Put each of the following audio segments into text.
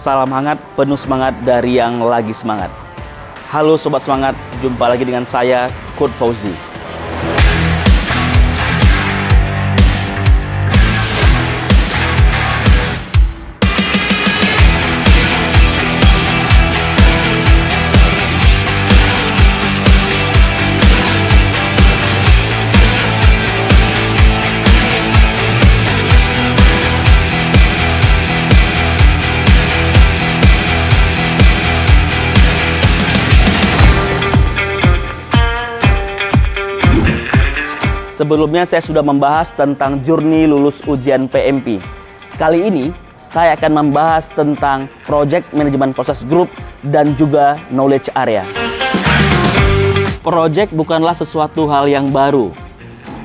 salam hangat, penuh semangat dari yang lagi semangat. Halo Sobat Semangat, jumpa lagi dengan saya, Coach Fauzi. Sebelumnya saya sudah membahas tentang journey lulus ujian PMP. Kali ini saya akan membahas tentang Project Management Process Group dan juga Knowledge Area. Project bukanlah sesuatu hal yang baru.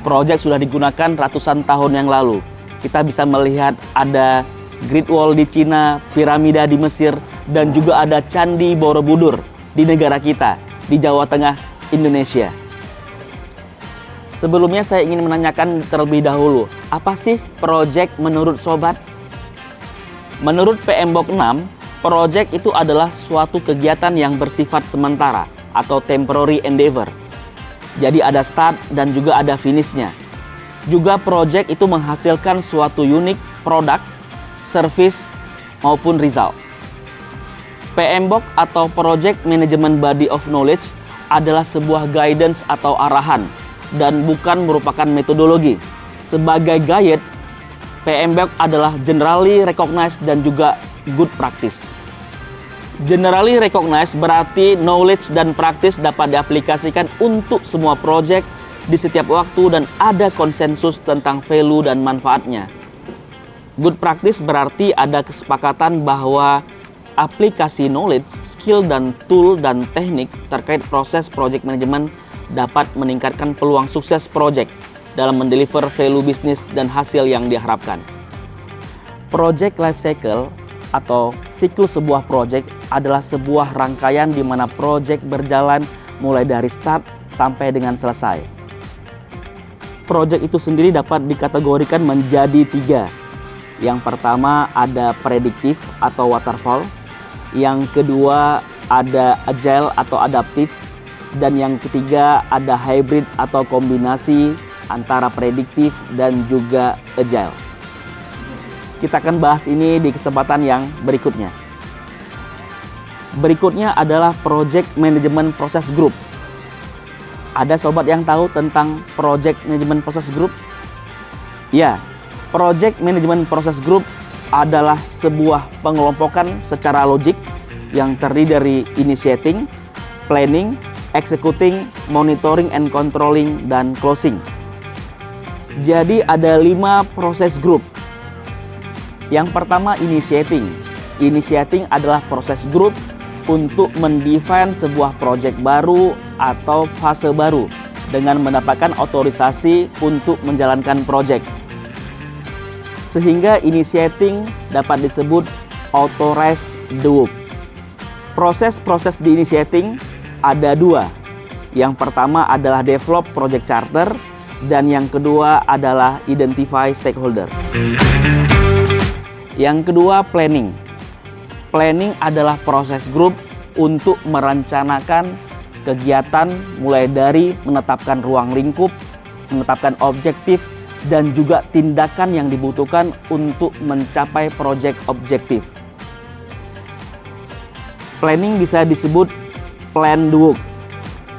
Project sudah digunakan ratusan tahun yang lalu. Kita bisa melihat ada Great Wall di Cina, piramida di Mesir, dan juga ada Candi Borobudur di negara kita, di Jawa Tengah, Indonesia. Sebelumnya saya ingin menanyakan terlebih dahulu, apa sih project menurut sobat? Menurut PMBOK 6, project itu adalah suatu kegiatan yang bersifat sementara atau temporary endeavor. Jadi ada start dan juga ada finishnya. Juga project itu menghasilkan suatu unique product, service, maupun result. PMBOK atau Project Management Body of Knowledge adalah sebuah guidance atau arahan dan bukan merupakan metodologi. Sebagai guide, PMBOK adalah generally recognized dan juga good practice. Generally recognized berarti knowledge dan practice dapat diaplikasikan untuk semua project di setiap waktu dan ada konsensus tentang value dan manfaatnya. Good practice berarti ada kesepakatan bahwa aplikasi knowledge, skill dan tool dan teknik terkait proses project management dapat meningkatkan peluang sukses project dalam mendeliver value bisnis dan hasil yang diharapkan. Project life cycle atau siklus sebuah project adalah sebuah rangkaian di mana project berjalan mulai dari start sampai dengan selesai. Project itu sendiri dapat dikategorikan menjadi 3. Yang pertama ada predictive atau waterfall, yang kedua ada agile atau adaptive, dan yang ketiga ada hybrid atau kombinasi antara prediktif dan juga agile. Kita akan bahas ini di kesempatan yang berikutnya. Berikutnya adalah Project Management Process Group. Ada sobat yang tahu tentang Project Management Process Group? Ya, Project Management Process Group adalah sebuah pengelompokan secara logik yang terdiri dari initiating, planning, executing, monitoring and controlling, dan closing. Jadi ada 5 proses group. Yang pertama initiating. Initiating adalah proses group untuk mendefine sebuah project baru atau fase baru dengan mendapatkan otorisasi untuk menjalankan project. Sehingga initiating dapat disebut authorize the work. Proses-proses di initiating ada 2. Yang pertama adalah develop project charter dan yang kedua adalah identify stakeholder. Yang kedua planning. Planning adalah proses grup untuk merencanakan kegiatan mulai dari menetapkan ruang lingkup, menetapkan objektif dan juga tindakan yang dibutuhkan untuk mencapai project objektif. Planning bisa disebut plan the work.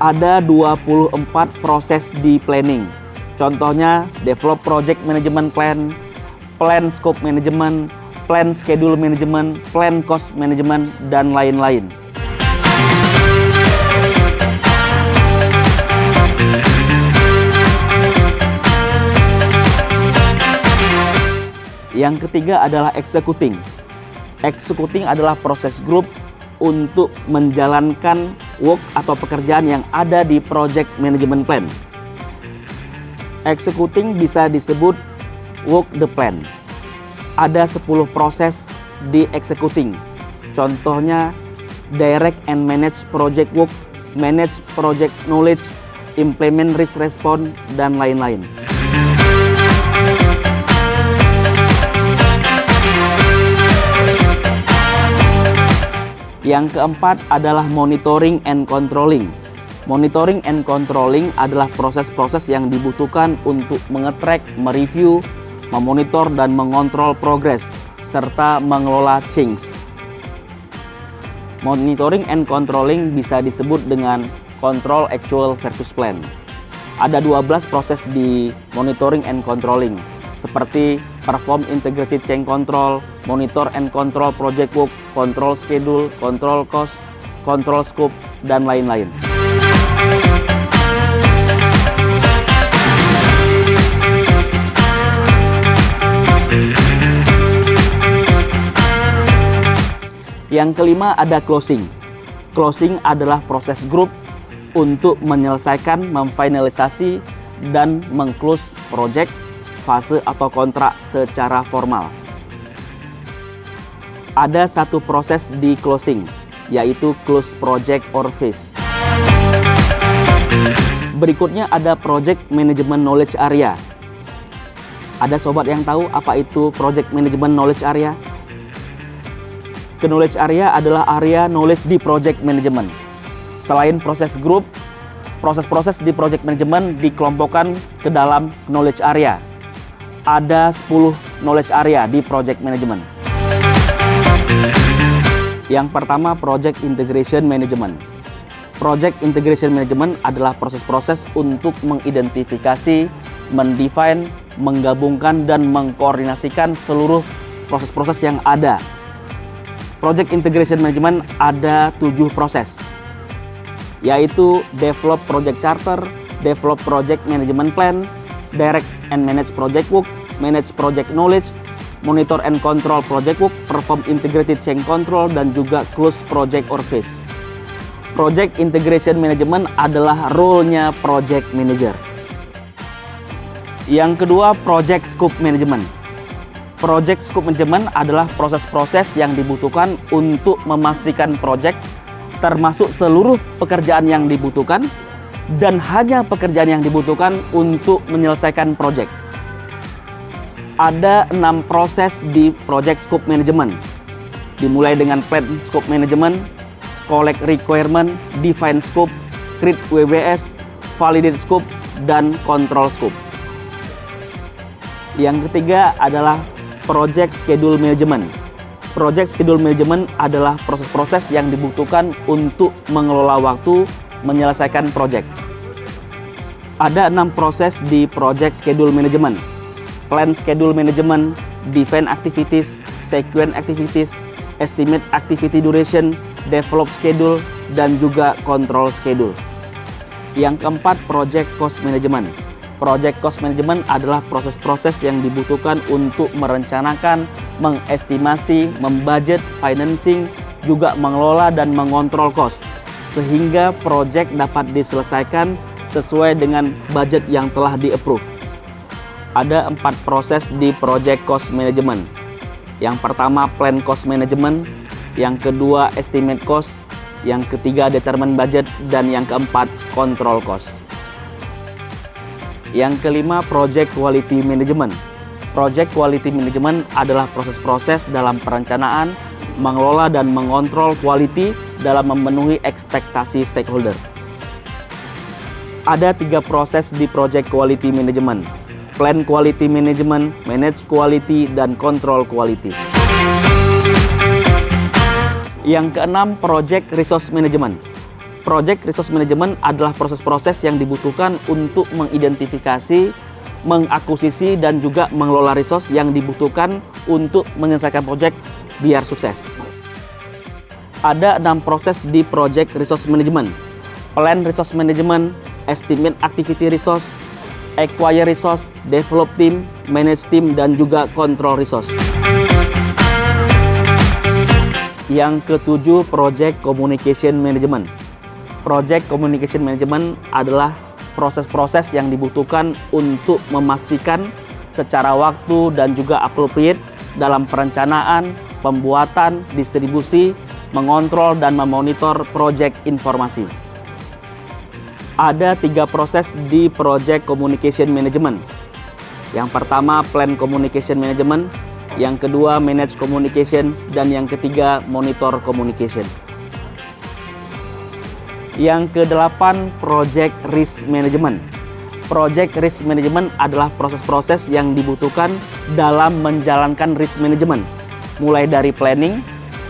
Ada 24 proses di planning. Contohnya develop project management plan, plan scope management, plan schedule management, plan cost management, dan lain-lain. Yang ketiga adalah executing. Executing adalah proses grup untuk menjalankan work atau pekerjaan yang ada di project management plan. Executing bisa disebut work the plan. Ada 10 proses di executing. Contohnya direct and manage project work, manage project knowledge, implement risk response, dan lain-lain. Yang keempat adalah monitoring and controlling. Monitoring and controlling adalah proses-proses yang dibutuhkan untuk mengetrack, mereview, memonitor, dan mengontrol progres, serta mengelola change. Monitoring and controlling bisa disebut dengan control actual versus plan. Ada 12 proses di monitoring and controlling, seperti perform integrated change control, monitor and control project work, control schedule, control cost, control scope, dan lain-lain. Yang kelima ada closing. Closing adalah proses grup untuk menyelesaikan, memfinalisasi, dan mengclose project, fase atau kontrak secara formal. Ada satu proses di closing, yaitu close project or phase. Berikutnya ada project management knowledge area. Ada sobat yang tahu apa itu project management knowledge area? Knowledge area adalah area knowledge di project management. Selain proses grup, proses-proses di project management dikelompokkan ke dalam knowledge area. Ada 10 knowledge area di project management. Yang pertama, project integration management. Project integration management adalah proses-proses untuk mengidentifikasi, mendefine, menggabungkan, dan mengkoordinasikan seluruh proses-proses yang ada. Project integration management ada 7 proses, yaitu develop project charter, develop project management plan, direct and manage project work, manage project knowledge, monitor and control project work, perform integrated change control, dan juga close project or phase. Project integration management adalah role-nya project manager. Yang kedua, project scope management. Project scope management adalah proses-proses yang dibutuhkan untuk memastikan project, termasuk seluruh pekerjaan yang dibutuhkan, dan hanya pekerjaan yang dibutuhkan untuk menyelesaikan project. Ada 6 proses di project scope management, dimulai dengan plan scope management, collect requirement, define scope, create WBS, validate scope, dan control scope. Yang ketiga adalah project schedule management. Project schedule management adalah proses-proses yang dibutuhkan untuk mengelola waktu menyelesaikan project. Ada 6 proses di project schedule management. Plan schedule management, define activities, sequence activities, estimate activity duration, develop schedule, dan juga control schedule. Yang keempat, project cost management. Project cost management adalah proses-proses yang dibutuhkan untuk merencanakan, mengestimasi, membudget, financing, juga mengelola dan mengontrol cost, sehingga project dapat diselesaikan sesuai dengan budget yang telah di-approve. Ada 4 proses di project cost management. Yang pertama, plan cost management, yang kedua, estimate cost, yang ketiga, determine budget, dan yang keempat, control cost. Yang kelima, project quality management. Project quality management adalah proses-proses dalam perencanaan, mengelola dan mengontrol quality dalam memenuhi ekspektasi stakeholder. Ada 3 proses di project quality management: plan quality management, manage quality, dan control quality. Yang keenam, project resource management. Project resource management adalah proses-proses yang dibutuhkan untuk mengidentifikasi, mengakuisisi, dan juga mengelola resource yang dibutuhkan untuk menyelesaikan project biar sukses. Ada 6 proses di project resource management: plan resource management, estimate activity resource, acquire resource, develop team, manage team, dan juga control resource. Yang ketujuh, project communication management. Project communication management adalah proses-proses yang dibutuhkan untuk memastikan secara waktu dan juga appropriate dalam perencanaan, pembuatan, distribusi, mengontrol, dan memonitor project informasi. Ada 3 proses di project communication management. Yang pertama, plan communication management, yang kedua, manage communication, dan yang ketiga, monitor communication. Yang ke-8, Project Risk Management. Project Risk Management adalah proses-proses yang dibutuhkan dalam menjalankan risk management, mulai dari planning,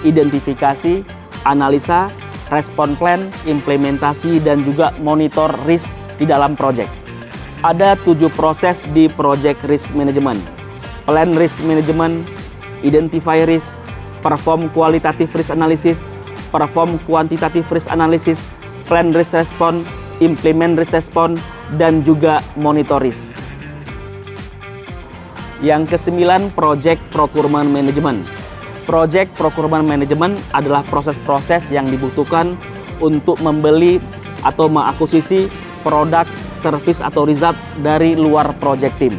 identifikasi, analisa, respon plan, implementasi, dan juga monitor risk di dalam project. Ada 7 proses di Project Risk Management: Plan Risk Management, Identify Risk, Perform Qualitative Risk Analysis, Perform Quantitative Risk Analysis, Plan Risk Response, Implement Risk Response, dan juga Monitor Risk. Yang ke-9, Project Procurement Management. Project Procurement Management adalah proses-proses yang dibutuhkan untuk membeli atau mengakuisisi produk, service, atau result dari luar project team.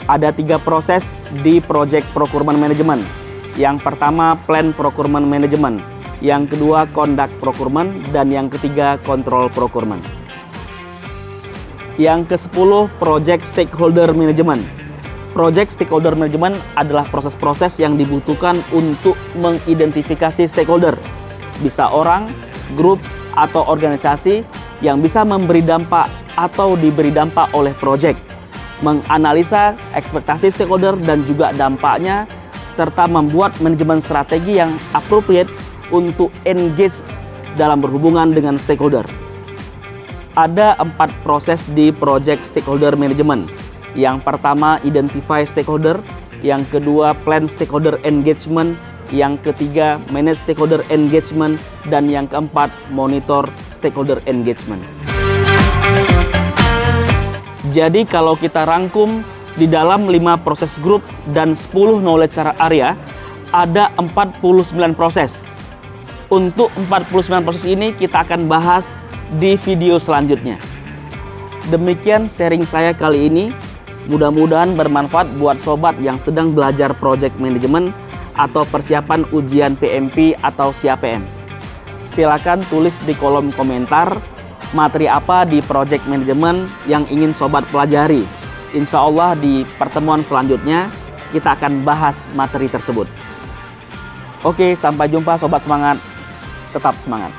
Ada 3 proses di Project Procurement Management. Yang pertama, Plan Procurement Management. Yang kedua, Conduct Procurement. Dan yang ketiga, Control Procurement. Yang ke-10, Project Stakeholder Management. Project Stakeholder Management adalah proses-proses yang dibutuhkan untuk mengidentifikasi stakeholder. Bisa orang, grup, atau organisasi yang bisa memberi dampak atau diberi dampak oleh project. Menganalisa ekspektasi stakeholder dan juga dampaknya, serta membuat manajemen strategi yang appropriate untuk engage dalam berhubungan dengan stakeholder. Ada 4 proses di Project Stakeholder Management. Yang pertama, Identify Stakeholder. Yang kedua, Plan Stakeholder Engagement. Yang ketiga, Manage Stakeholder Engagement. Dan yang keempat, Monitor Stakeholder Engagement. Jadi kalau kita rangkum di dalam 5 proses grup dan 10 knowledge area, ada 49 proses. Untuk 49 proses ini kita akan bahas di video selanjutnya. Demikian sharing saya kali ini. Mudah-mudahan bermanfaat buat sobat yang sedang belajar project management atau persiapan ujian PMP atau SIAPM. Silakan tulis di kolom komentar materi apa di project management yang ingin sobat pelajari. Insya Allah di pertemuan selanjutnya kita akan bahas materi tersebut. Oke, sampai jumpa sobat semangat. Tetap semangat.